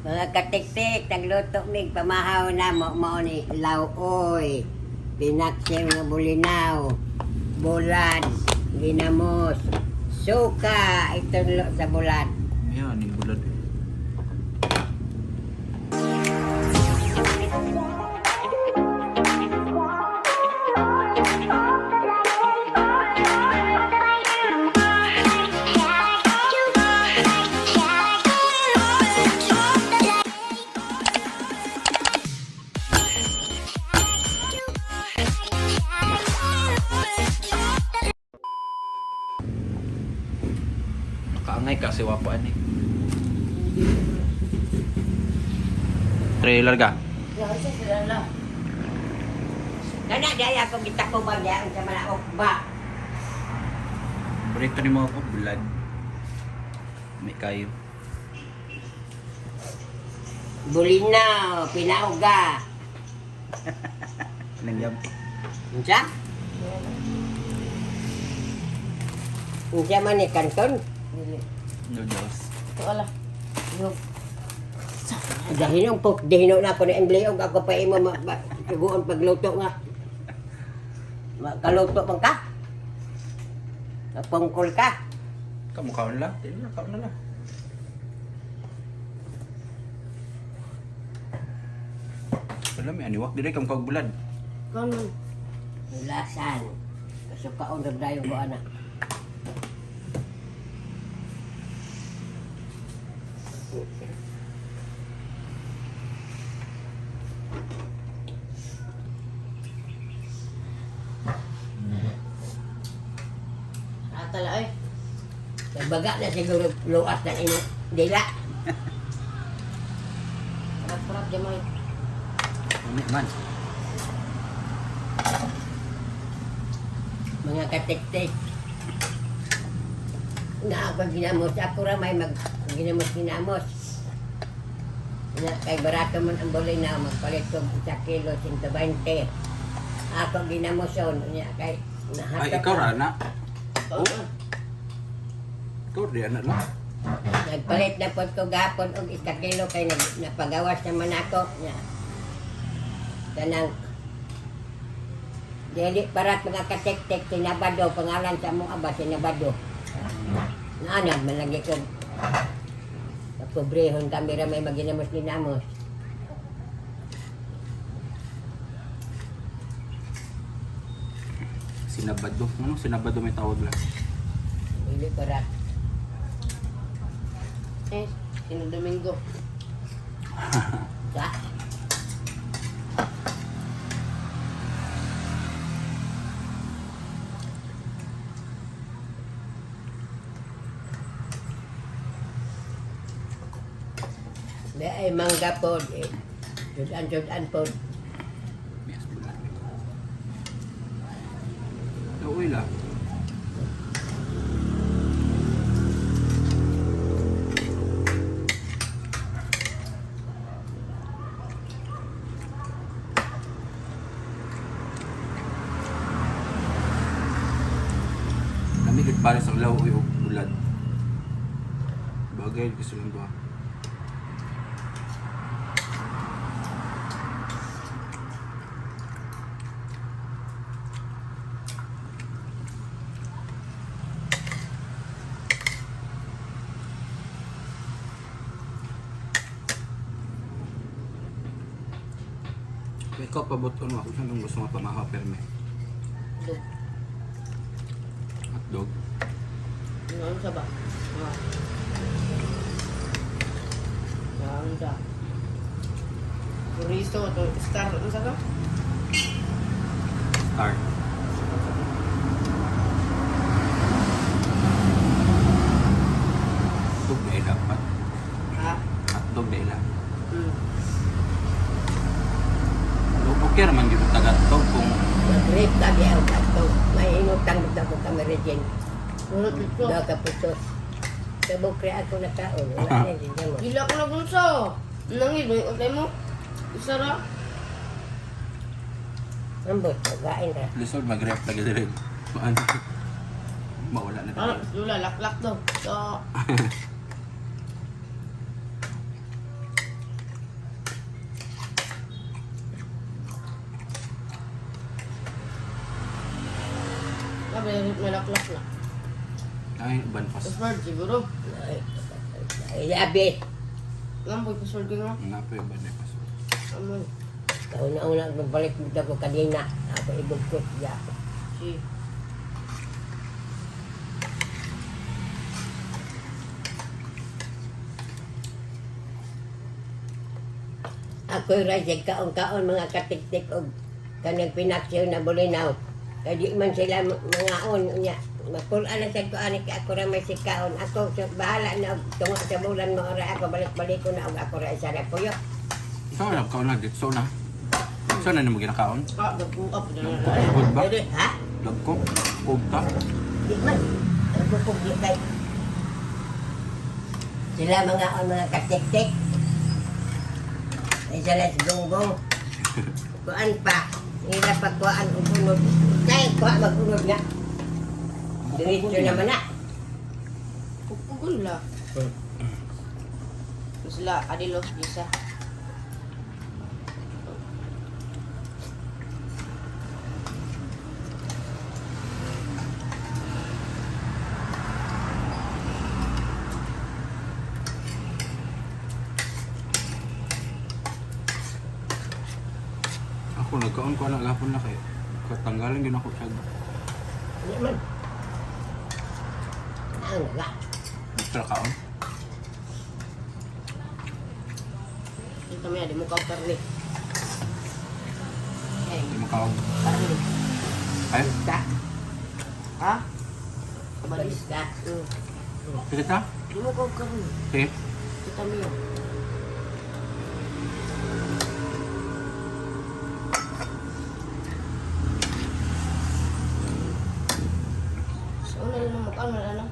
Mga katik-tik, nagluto mig pamahaw na mo ni lauoy, pinaksim nga bulinaw, bulan, ginamos, suka, itunlo sa bulan. Yan, yung bulad. Nakaangay kasi wapaan eh. Trailer ka? Kana daya ko kita ko ba diyan sa malaok ba? Burrito ni mo ako, bulad. May kayo. Bulinaw, pinauga. Nangyam. Unsa? Unsa man ni kanton? Noodles. Wala. Yung Dahinon po, dahinon na ako ni Embleo, ako pa imo suguon pagluto nga. Kaluto man ka? Napungkol ka? Kamukhaon lang. Hindi na, kaon na lang. Wala, may aniwak. Hindi kam kag bulad. kanon. Ulasan. Kasukaon na dayo ko anak. Atala ay. Nagbaga na siguro luas ng ino. Dila. Parap-parap jamay. Umit man. Mga katik-tik. Na ako ginamos. Ako ramay ginamos. Na kay barato man ang bulinaw. Magpalit ko 1 kilo, 120. Ako ginamoson. Kay Ay, ikaw rana. Oh. Ikaw di anak lang. Nagpalit na po ko gapon og 1 kilo kay napagawas naman ako. Kanang dili parat mga katek-tek sinabado pangalan sa mo aba sinabado. Nana malagi ko. Pobrehon kami ra may maginamos dinamos. Sinabado. Ano? Sinabado may tawag lang. Dili parat. Eh, sino Domingo? Sa ay mangga pod eh. Judan pod. Yes, bulad. Uy lang. Kami nagpares ang lawoy o bulad. Bagay, gusto lang ba? Ikaw pabot ano ako saan gusto nga pamahaw perme? Dog. Hotdog. Ano sa ba? Ano sa? Chorizo to star ano sa ka? Star. Hotdog na ilang pat. Ha? Hotdog na ilang. Hmm. Okay naman dito taga-hotdog kung Mag-rip lagi ang kato. May inutang dito ko kami rin. Ano dito? Daga pusos. Sa bukre ako na kaon. Wala na din mo. Gila ko na gunso. Nangil mo yung utay mo? Isa ra? Ambot, gain ra. lisod mag-rep lagi din. Maano? Mawala na Ano? tayo. Lula, laklak daw. So, may laklak na. Ay, ban pas. Password siguro. Ay, abis. Ngampoy password ko nga. Nga po yung ban pas. Amoy. Kauna-una, magbalik mo ko kanina. Ako ibugkot siya. Si. Ako'y rasig kaon-kaon mga katiktik o kanang pinaksyo na bulinaw. Kaya di man sila mga on niya. Mapulaan na sa ko ani kay ako ra may sikaon. Ako so, bahala na og tungo sa bulan mo ora ako balik-balik ko na og ako ra isa ra puyo. Ikaw na, ikaw na, dito na. So na mo ginakaon? Ah, nag-up na na. Good ba? Dili, ha? Dagko? Kugta? Di man. Ako kung di kay. Sila mga on mga katiktik. Ay sila si gonggong. Kuan pa. Nila pagkuan og unod. Kaya kuha mag-unod nga. Diretso naman na. Pupugon la. Sila adilos bisa. Ako nagkaon ko na gapon na kay katanggalan gyud ako siya. Di man. Ang nga. Extra kaon. Ito may di mo ka perli. Ay, Di mo kaon. parang Ay, ka. Ha? Balis Balis. ka. sige ta? Di mo ka perli. Sige. Kita mo yun. So, ano rin ang makaan, wala na.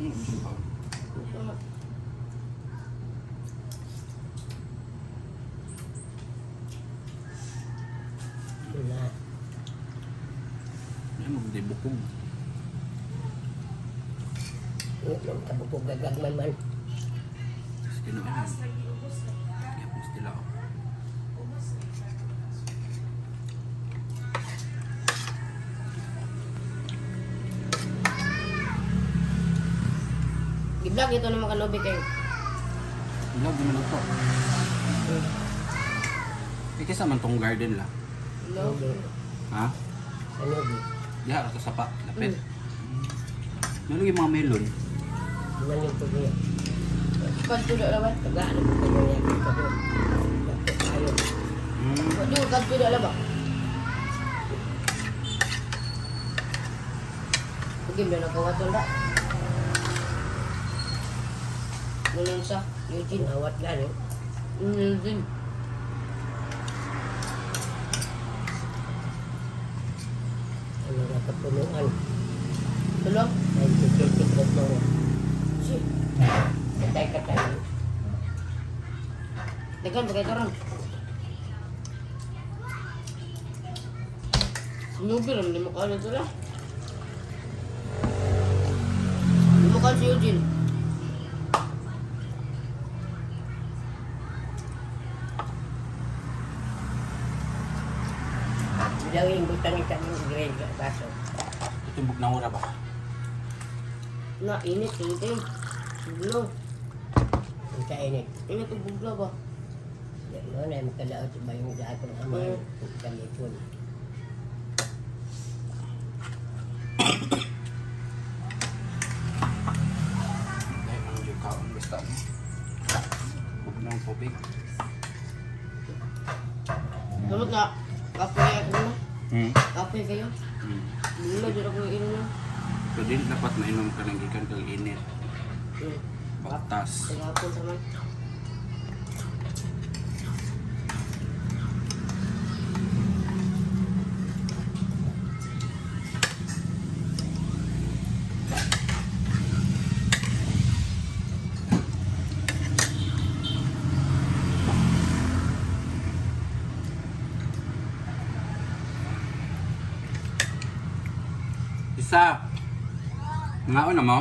Ito na. Na. Ay, magdibukog. Yung kabukog gagagman man. Sige na. Kaya po stila ako. Giblag ito naman kalobi kayo. Ilag naman ito. Kisa man tong garden la. Hello? Ha? Ano di? Diha ra to sapa. Lapit. Nalagi mga melon. Naman yung pagniya. Kadto na laban. Tagaan mo kayo niya dito doon. Dapat tayo. Kadto, kadto na laban. Pagim na nakawaton da. Nunun sa Eugene. Awat lang eh. Nunun din. Ano na kapunuan. Tulog? Ay, tikitik na ito. Si. Katay-katay. Dekan pakai torang. Sinubir ang lima ka nito lah. Lima ka si Eugene. Bilawin butang isa ng grade sa baso. Itumbok na ora ba? Na init ito. Buglo. Ang kainit. Init ang buglo ba? Yan ay makalaot ba yung sa akong amahan. Kalipon. Ay, ang yung kaon basta. Huwag na ang tubig. Tulog na. Kape ako na. Kape kayo. Buglo dyan ako yung inom na. So, din dapat mainom ka ng gikan kag init. Hmm. Batas. Tagapon sa man. Isa. Ngaon na mo?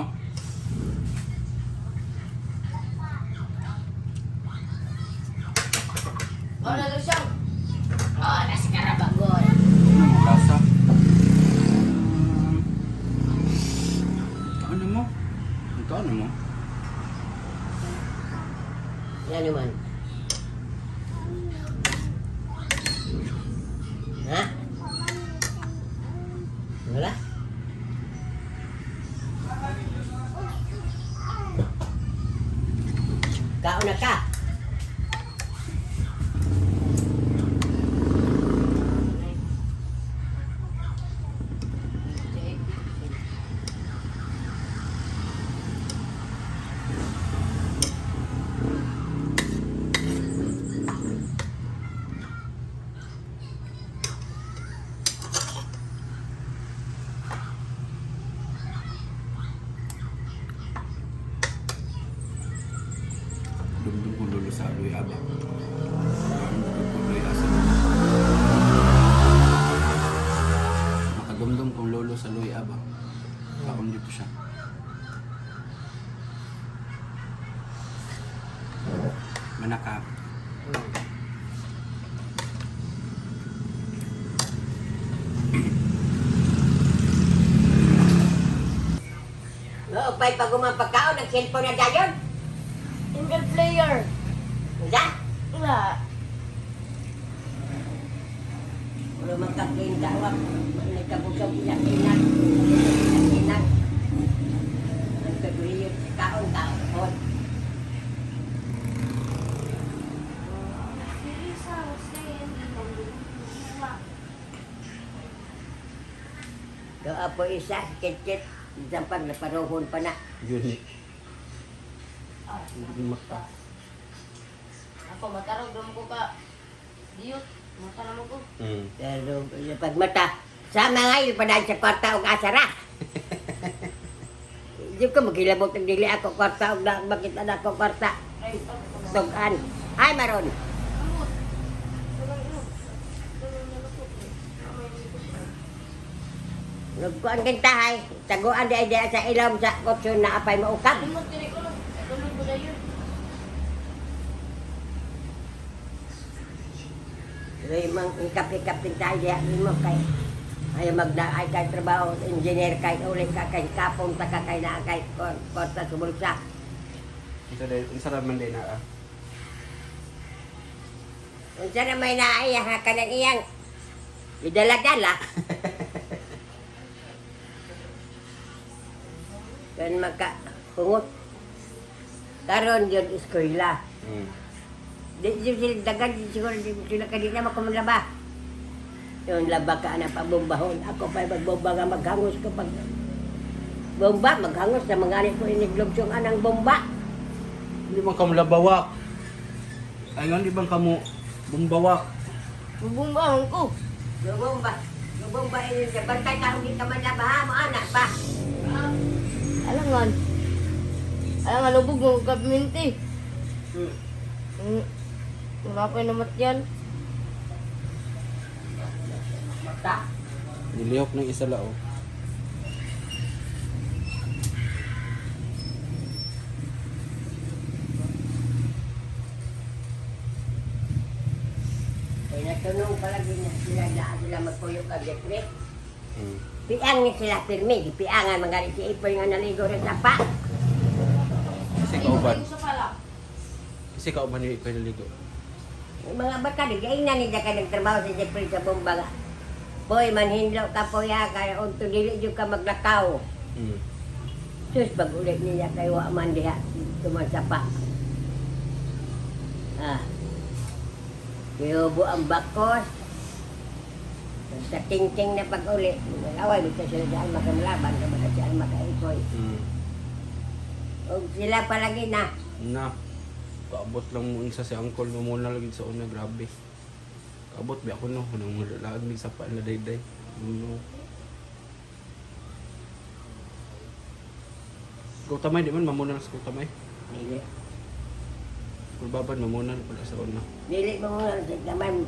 Oh, nalo siya. Oh, nasa karabagon. Ano mo lasa? Yan naman. Ha? Wala? Kaon na ka. Dumdum kung lulo sa Luy Aba. Kung Luy Asa. Makadumdum kung lolo sa Luy Aba. Kaon dito siya. Manaka. Oo, pa'y pag umapagkaon, nag-cellphone na dayon. Single player. Isa? Wala. Wala magkakinta, wak. Nagkabusog ilang-ilang. Ilang-ilang. Nagkaguliyot sa kaon. Doon po isa, kit-kit. Isang pag naparohon pa na. Yun. Hindi maka. Ako matarong dum ko ka. Diyot, matarong ko. Pero pag mata, sama ngayon pa dahil sa kwarta o asara. Hindi ko magkilabot ang dili ako kwarta o makita na ako kwarta. Ay, Tugan. Ay, maron. Nagkuhan kang tahay. Taguan di ay sa ilaw sa kotso na apay maukap. Limot diri ko lang. Tulog ko dayon. Pero mang ikap-ikap din tayo diya mo kay ay magdaay kay trabaho, engineer kay ulit ka kay kapong ta ka kay na kay kwarta sa bulsa. Isa naman din na. Unsa na may naaya ha kanang iyang idala-dala. Kan maka pungot. Karon yun eskwela. Di sila dagan siguro sila kanina makumulaba. Yung laba ka na pabumbahon. Ako pa magbomba nga maghangos ko pag bomba, maghangos na mga ko iniglubsong anang bomba. Hindi bang kamu labawak? Ayun, di bang kamu bumbawak? Bubumbahon ko. Yung bomba ini sa bantay ka hindi ka man labaha mo anak pa. Alangan. Alangan lubog mo kaminti. Wala pa namat yan. Mata. Nilihok ng isa lao. Ay natunong palagi na sila magpuyok ang dekret. Piang ni sila pirmi, di piangan mga si Ipoy nga naligo rin sa pa. Kasi kauban. Sa pala. Kasi kauban yung ikaw naligo. Yung mga bata, di kayo na nila ka nagtrabaho sa Jeffrey sa bomba nga. Boy, manhinlo ka po ya, kaya unto dili yung ka maglakaw. Sus, pag ulit niya kayo man diha, tumasapa. Kinubo ang bakos. Sa ting-ting na pag-uli, nag-away dito sila dyan makamlaban, kapag sila makaikoy. O sila palagi na. Na. Kaabot lang mo isa si uncle mo muna lagi sa una, grabe. Kaabot ba ako no? Nang laag mig sa paan na dayday. No. Kutamay di man mamuna sa kutamay. Dili. Kulbaban mamuna pala sa una. Dili mo muna sa naman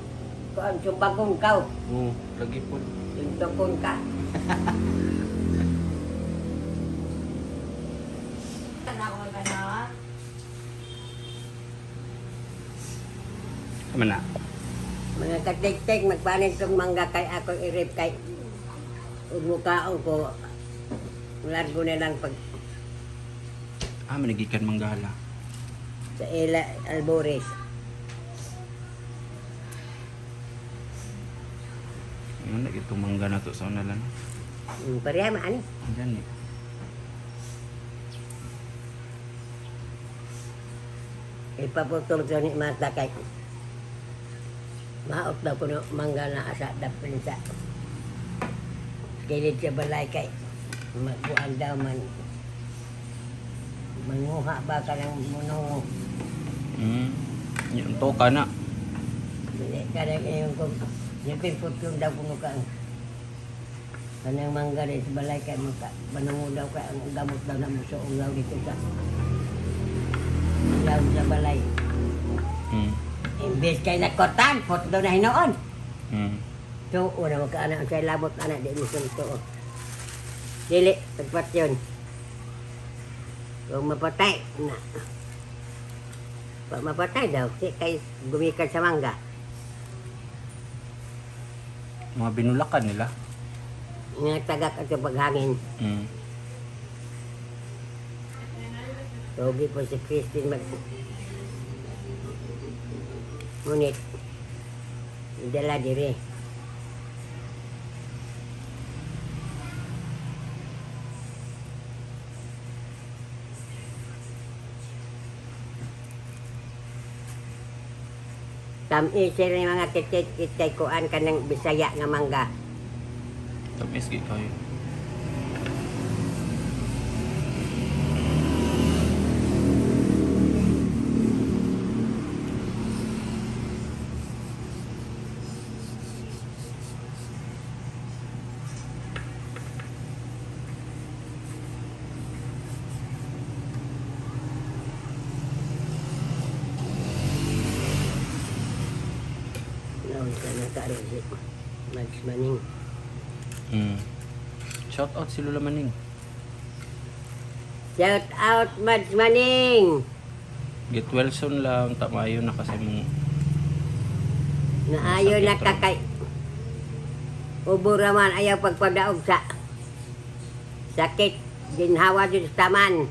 kung sumbagong ka, Oo, lagi po. suntukon ka. Tanawag ka na. Tama na. Mga katik-tik, magpanin kong mangga kay ako irip kay umukaon ko. Largo na lang pag Managikan manggala. Sa Ela Albores. Ano ito mangga na to sa unalan. Pareha man. Diyan eh. Ipaputol sa ni mata kay maot daw ko no mangga na asa dapin sa kilid sa balay kay magbuang daw man manguha ba ka ng munong Yung to ka na. kadang yung kung yung putol daw kuno ka kanang mangga rin sa balay kay manungo daw kay ang gamot daw na mo sa ulaw dito sa ulaw sa balay. Imbes kay nakotan, pot daw na hinoon. So, una magkaanak ang say labot anak di mo sunto. Dili, tagpat yun. Kung mapatay, na. Pag mapatay daw, si kay gumikan sa mangga. Mga binulakan nila. Nga tagak at yung paghangin. Togi po si Christine mag... Ngunit, dala diri. Tami sila yung mga kitay kuan ka ng Bisaya nga mangga. Tamis gi kayo. Nawin ka na ka rin si Max Maning. Shout out si Lola Maning. Shout out Max Maning! Get well soon lang. Tamayo na kasi mong Naayo Sakit, na kakay. Ubo raman ayaw pagpadaog sa sakit. Ginhawa dito sa taman.